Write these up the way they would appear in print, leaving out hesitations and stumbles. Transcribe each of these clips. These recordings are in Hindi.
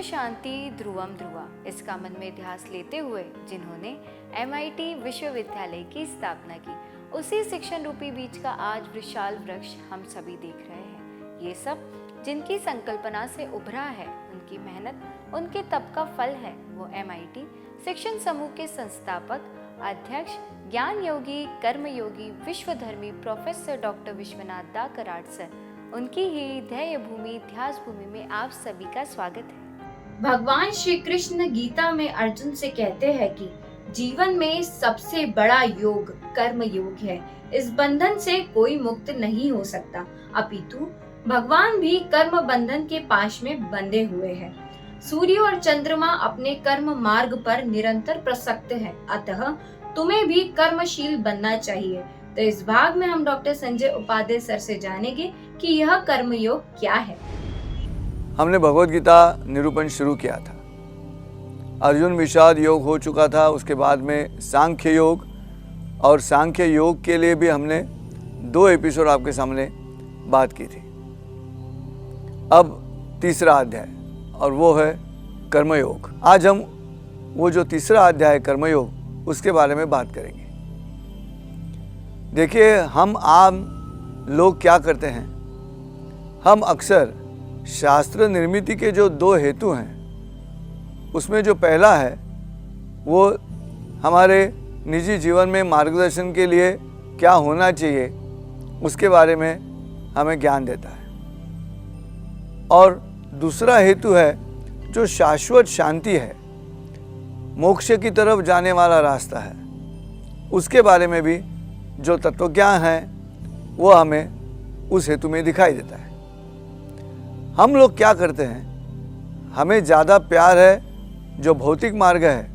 शांति ध्रुवम ध्रुवा, इसका मन में ध्यास लेते हुए जिन्होंने MIT विश्वविद्यालय की स्थापना की, उसी शिक्षण रूपी बीज का आज विशाल वृक्ष हम सभी देख रहे हैं। ये सब जिनकी संकल्पना से उभरा है, उनकी मेहनत, उनके तप का फल है। वो MIT शिक्षण समूह के संस्थापक, अध्यक्ष, ज्ञान योगी, कर्म योगी, विश्वधर्मी प्रोफेसर डॉक्टर विश्वनाथ दा कराड सर, उनकी ही ध्येय भूमि ध्यास भूमि में आप सभी का स्वागत है। भगवान श्री कृष्ण गीता में अर्जुन से कहते हैं कि जीवन में सबसे बड़ा योग कर्म योग है। इस बंधन से कोई मुक्त नहीं हो सकता, अपितु भगवान भी कर्म बंधन के पाश में बंधे हुए हैं। सूर्य और चंद्रमा अपने कर्म मार्ग पर निरंतर प्रसक्त हैं, अतः तुम्हें भी कर्मशील बनना चाहिए। तो इस भाग में हम डॉक्टर संजय उपाध्याय सर से जानेंगे कि यह कर्मयोग क्या है। हमने भगवत गीता निरूपण शुरू किया था। अर्जुन विषाद योग हो चुका था, उसके बाद में सांख्य योग, और सांख्य योग के लिए भी हमने 2 एपिसोड आपके सामने बात की थी। अब तीसरा अध्याय, और वो है कर्मयोग। आज हम वो जो तीसरा अध्याय है कर्मयोग, उसके बारे में बात करेंगे। देखिए, हम आम लोग क्या करते हैं, हम अक्सर शास्त्र निर्मिति के जो 2 हेतु हैं, उसमें जो पहला है वो हमारे निजी जीवन में मार्गदर्शन के लिए क्या होना चाहिए, उसके बारे में हमें ज्ञान देता है, और दूसरा हेतु है जो शाश्वत शांति है, मोक्ष की तरफ जाने वाला रास्ता है, उसके बारे में भी जो तत्वज्ञान है वो हमें उस हेतु में दिखाई देता है। हम लोग क्या करते हैं, हमें ज़्यादा प्यार है जो भौतिक मार्ग है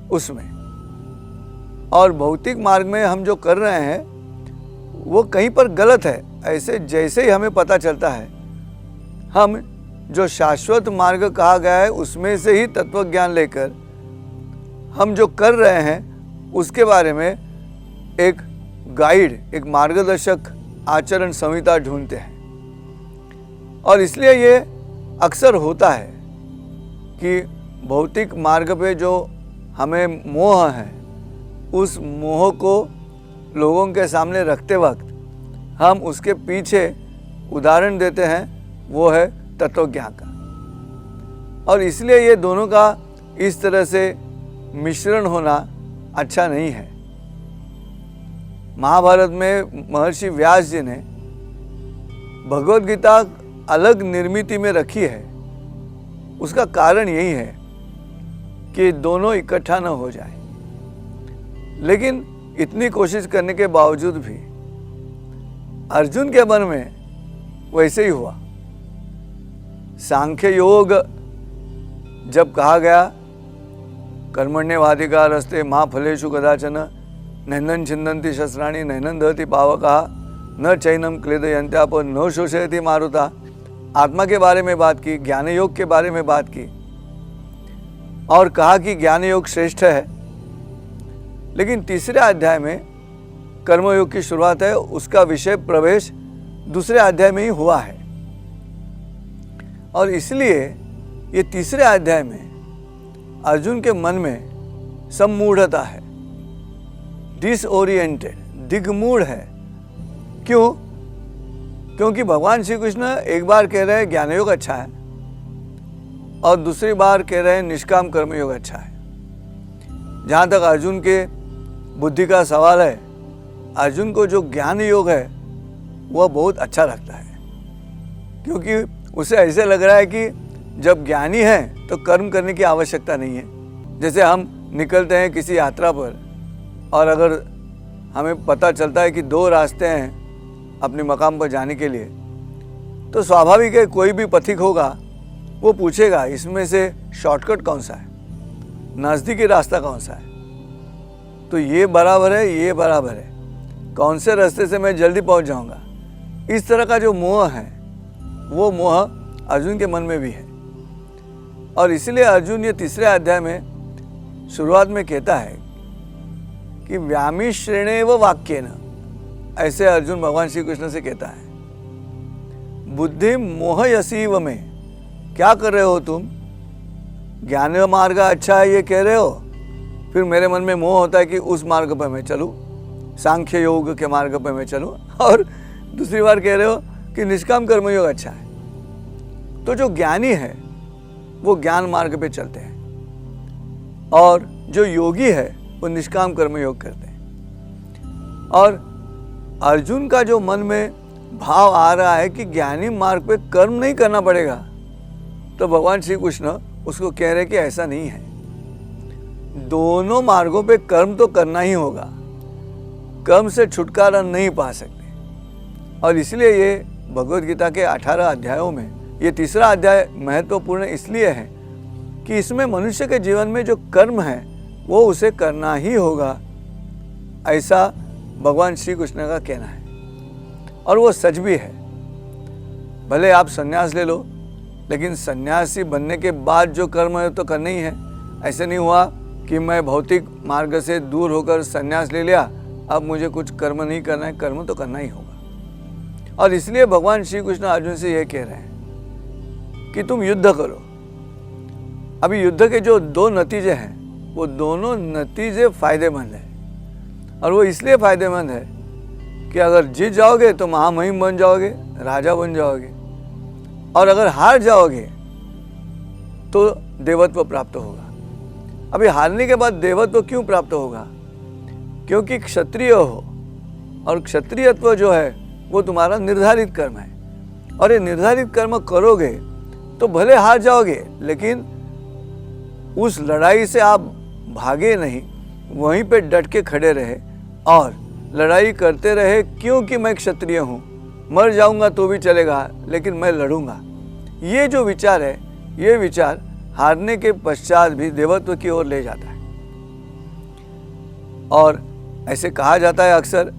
उसमें, और भौतिक मार्ग में हम जो कर रहे हैं वो कहीं पर गलत है। ऐसे जैसे ही हमें पता चलता है, हम जो शाश्वत मार्ग कहा गया है उसमें से ही तत्वज्ञान लेकर हम जो कर रहे हैं उसके बारे में एक गाइड, एक मार्गदर्शक आचरण संहिता ढूंढते हैं। और इसलिए ये अक्सर होता है कि भौतिक मार्ग पे जो हमें मोह है, उस मोह को लोगों के सामने रखते वक्त हम उसके पीछे उदाहरण देते हैं, वो है तत्वज्ञान का। और इसलिए ये दोनों का इस तरह से मिश्रण होना अच्छा नहीं है। महाभारत में महर्षि व्यास जी ने भगवत गीता अलग निर्मिति में रखी है। उसका कारण यही है कि दोनों इकट्ठा न हो जाए। लेकिन इतनी कोशिश करने के बावजूद भी अर्जुन के मन में वैसे ही हुआ। सांख्य योग जब कहा गया, कर्मण्येवाधिकारस्ते मा फलेषु कदाचन नैनं छिन्दन्ति शस्त्राणि नैनं दहति पावकः न चैनं क्लेदयन्त्याप न शोषयति मारुता, आत्मा के बारे में बात की, ज्ञान योग के बारे में बात की, और कहा कि ज्ञान योग श्रेष्ठ है। लेकिन तीसरे अध्याय में कर्मयोग की शुरुआत है, उसका विषय प्रवेश दूसरे अध्याय में ही हुआ है। और इसलिए ये तीसरे अध्याय में अर्जुन के मन में सम्मूढ़ता है, डिसओरिएंटेड, दिग्मूढ़ है। क्यों? क्योंकि भगवान श्री कृष्ण एक बार कह रहे हैं ज्ञान योग अच्छा है, और दूसरी बार कह रहे हैं निष्काम कर्मयोग अच्छा है। जहाँ तक अर्जुन के बुद्धि का सवाल है, अर्जुन को जो ज्ञान योग है वह बहुत अच्छा लगता है, क्योंकि उसे ऐसे लग रहा है कि जब ज्ञानी है तो कर्म करने की आवश्यकता नहीं है। जैसे हम निकलते हैं किसी यात्रा पर, और अगर हमें पता चलता है कि 2 रास्ते हैं अपने मकाम पर जाने के लिए, तो स्वाभाविक है कोई भी पथिक होगा वो पूछेगा इसमें से शॉर्टकट कौन सा है, नज़दीकी रास्ता कौन सा है। तो ये बराबर है, ये बराबर है, कौन से रास्ते से मैं जल्दी पहुंच जाऊंगा। इस तरह का जो मोह है, वो मोह अर्जुन के मन में भी है। और इसलिए अर्जुन ये तीसरे अध्याय में शुरुआत में कहता है कि व्यामिश्रेणेव वाक्येन, ऐसे अर्जुन भगवान श्री कृष्ण से कहता है, बुद्धि मोहयसीव में, क्या कर रहे हो तुम, ज्ञान मार्ग अच्छा है ये कह रहे हो, फिर मेरे मन में मोह होता है कि उस मार्ग पर मैं चलूँ, सांख्य योग के मार्ग पर मैं चलूँ, और दूसरी बार कह रहे हो कि निष्काम कर्मयोग अच्छा है। तो जो ज्ञानी है वो ज्ञान मार्ग पे चलते हैं, और जो योगी है वो निष्काम कर्मयोग करते हैं। और अर्जुन का जो मन में भाव आ रहा है कि ज्ञानी मार्ग पे कर्म नहीं करना पड़ेगा, तो भगवान श्री कृष्ण उसको कह रहे कि ऐसा नहीं है, दोनों मार्गों पे कर्म तो करना ही होगा, कर्म से छुटकारा नहीं पा सकते। और इसलिए ये भगवद गीता के 18 अध्यायों में ये तीसरा अध्याय महत्वपूर्ण इसलिए है कि इसमें मनुष्य के जीवन में जो कर्म है वो उसे करना ही होगा, ऐसा भगवान श्री कृष्ण का कहना है। और वो सच भी है। भले आप संन्यास ले लो, लेकिन सन्यासी बनने के बाद जो कर्म है तो करना ही है। ऐसे नहीं हुआ कि मैं भौतिक मार्ग से दूर होकर संन्यास ले लिया, अब मुझे कुछ कर्म नहीं करना है, कर्म तो करना ही होगा। और इसलिए भगवान श्री कृष्ण अर्जुन से यह कह रहे हैं कि तुम युद्ध करो। अभी युद्ध के जो दो नतीजे हैं वो दोनों नतीजे फायदेमंद है, और वो इसलिए फायदेमंद है कि अगर जीत जाओगे तो महामहिम बन जाओगे, राजा बन जाओगे, और अगर हार जाओगे तो देवत्व प्राप्त होगा। अभी हारने के बाद देवत्व क्यों प्राप्त होगा? क्योंकि क्षत्रिय हो, और क्षत्रियत्व जो है वो तुम्हारा निर्धारित कर्म है, और ये निर्धारित कर्म करोगे तो भले हार जाओगे, लेकिन उस लड़ाई से आप भागे नहीं, वहीं पे डट के खड़े रहे और लड़ाई करते रहे, क्योंकि मैं क्षत्रिय हूँ, मर जाऊंगा तो भी चलेगा लेकिन मैं लड़ूंगा। ये जो विचार है, ये विचार हारने के पश्चात भी देवत्व की ओर ले जाता है। और ऐसे कहा जाता है अक्सर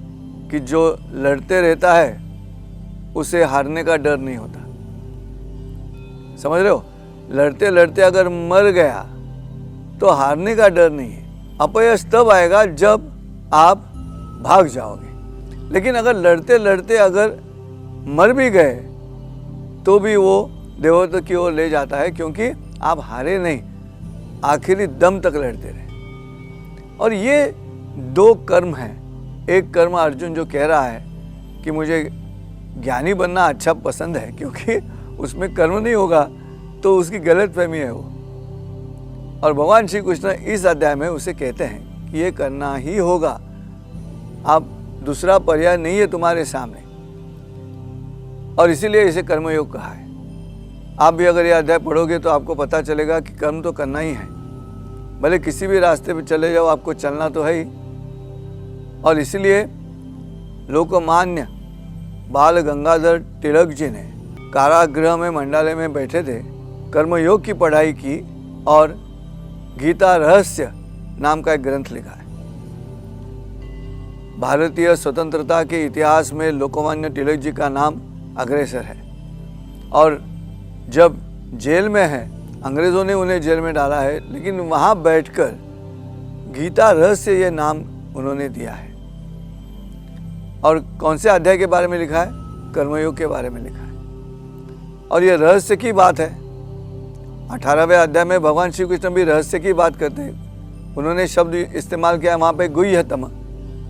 कि जो लड़ते रहता है उसे हारने का डर नहीं होता। समझ रहे हो? लड़ते लड़ते अगर मर गया तो हारने का डर नहीं है। अपयश तब आएगा जब आप भाग जाओगे, लेकिन अगर लड़ते लड़ते अगर मर भी गए तो भी वो देवत्व की ओर ले जाता है, क्योंकि आप हारे नहीं, आखिरी दम तक लड़ते रहे। और ये दो कर्म हैं। एक कर्म अर्जुन जो कह रहा है कि मुझे ज्ञानी बनना अच्छा पसंद है क्योंकि उसमें कर्म नहीं होगा, तो उसकी गलत फहमी है वो। और भगवान श्री कृष्ण इस अध्याय में उसे कहते हैं कि ये करना ही होगा, आप दूसरा पर्याय नहीं है तुम्हारे सामने, और इसीलिए इसे कर्मयोग कहा है। आप भी अगर ये अध्याय पढ़ोगे तो आपको पता चलेगा कि कर्म तो करना ही है, भले किसी भी रास्ते पे चले जाओ, आपको चलना तो है ही। और इसीलिए लोकमान्य बाल गंगाधर तिलक जी ने कारागृह में मंडालय में बैठे थे, कर्मयोग की पढ़ाई की और गीता रहस्य नाम का एक ग्रंथ लिखा है। भारतीय स्वतंत्रता के इतिहास में लोकमान्य तिलक जी का नाम अग्रसर है। और जब जेल में है, अंग्रेज़ों ने उन्हें जेल में डाला है, लेकिन वहाँ बैठकर गीता रहस्य ये नाम उन्होंने दिया है। और कौन से अध्याय के बारे में लिखा है? कर्मयोग के बारे में लिखा है। और ये रहस्य की बात है। 18वें अध्याय में भगवान श्री कृष्ण भी रहस्य की बात करते हैं। उन्होंने शब्द इस्तेमाल किया है वहाँ पे गुह्यतम,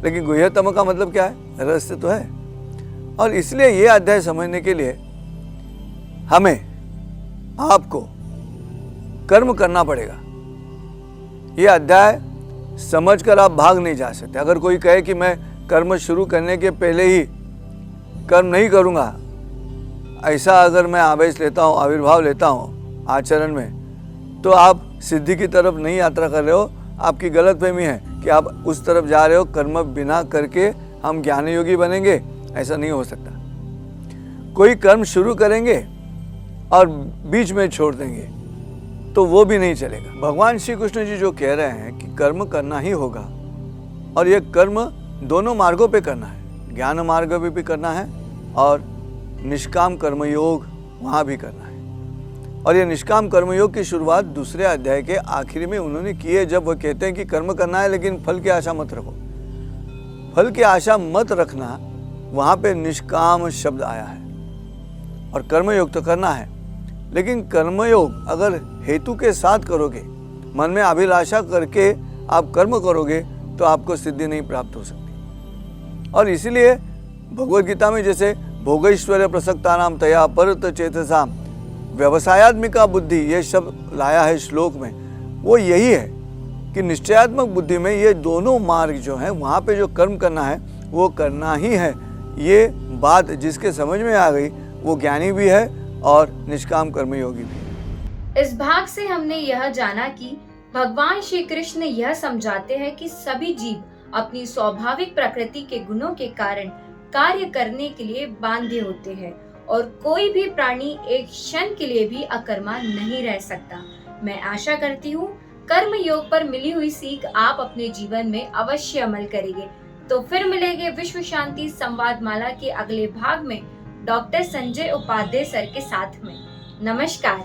लेकिन गुह्यतम का मतलब क्या है? रहस्य तो है। और इसलिए ये अध्याय समझने के लिए हमें आपको कर्म करना पड़ेगा। ये अध्याय समझकर आप भाग नहीं जा सकते। अगर कोई कहे कि मैं कर्म शुरू करने के पहले ही कर्म नहीं करूँगा, ऐसा अगर मैं आवेश लेता हूँ, आविर्भाव लेता हूँ आचरण में, तो आप सिद्धि की तरफ नहीं यात्रा कर रहे हो। आपकी गलतफहमी है कि आप उस तरफ जा रहे हो, कर्म बिना करके हम ज्ञान योगी बनेंगे, ऐसा नहीं हो सकता। कोई कर्म शुरू करेंगे और बीच में छोड़ देंगे तो वो भी नहीं चलेगा। भगवान श्री कृष्ण जी जो कह रहे हैं कि कर्म करना ही होगा, और ये कर्म दोनों मार्गों पे करना है, ज्ञान मार्ग पे भी करना है और निष्काम कर्मयोग वहाँ भी करना है। और ये निष्काम कर्मयोग की शुरुआत दूसरे अध्याय के आखिर में उन्होंने की है, जब वो कहते हैं कि कर्म करना है लेकिन फल की आशा मत रखो। फल की आशा मत रखना, वहाँ पे निष्काम शब्द आया है। और कर्मयोग तो करना है, लेकिन कर्मयोग अगर हेतु के साथ करोगे, मन में अभिलाषा करके आप कर्म करोगे तो आपको सिद्धि नहीं प्राप्त हो सकती। और इसीलिए भगवद गीता में जैसे भोगैश्वर्य प्रसक्तानाम तया परत चेतसा व्यवसायात्मिका बुद्धि ये शब्द लाया है श्लोक में, वो यही है कि निश्चयात्मक बुद्धि में ये दोनों मार्ग जो हैं वहाँ पे जो कर्म करना है वो करना ही है। ये बात जिसके समझ में आ गई वो ज्ञानी भी है और निष्काम कर्मयोगी भी। इस भाग से हमने यह जाना कि भगवान श्री कृष्ण यह समझाते हैं कि सभी जीव अपनी स्वाभाविक प्रकृति के गुणों के कारण कार्य करने के लिए बांधे होते हैं और कोई भी प्राणी एक क्षण के लिए भी अकर्मा नहीं रह सकता। मैं आशा करती हूँ कर्म योग पर मिली हुई सीख आप अपने जीवन में अवश्य अमल करेंगे। तो फिर मिलेंगे विश्व शांति संवाद माला के अगले भाग में डॉक्टर संजय उपाध्याय सर के साथ में। नमस्कार।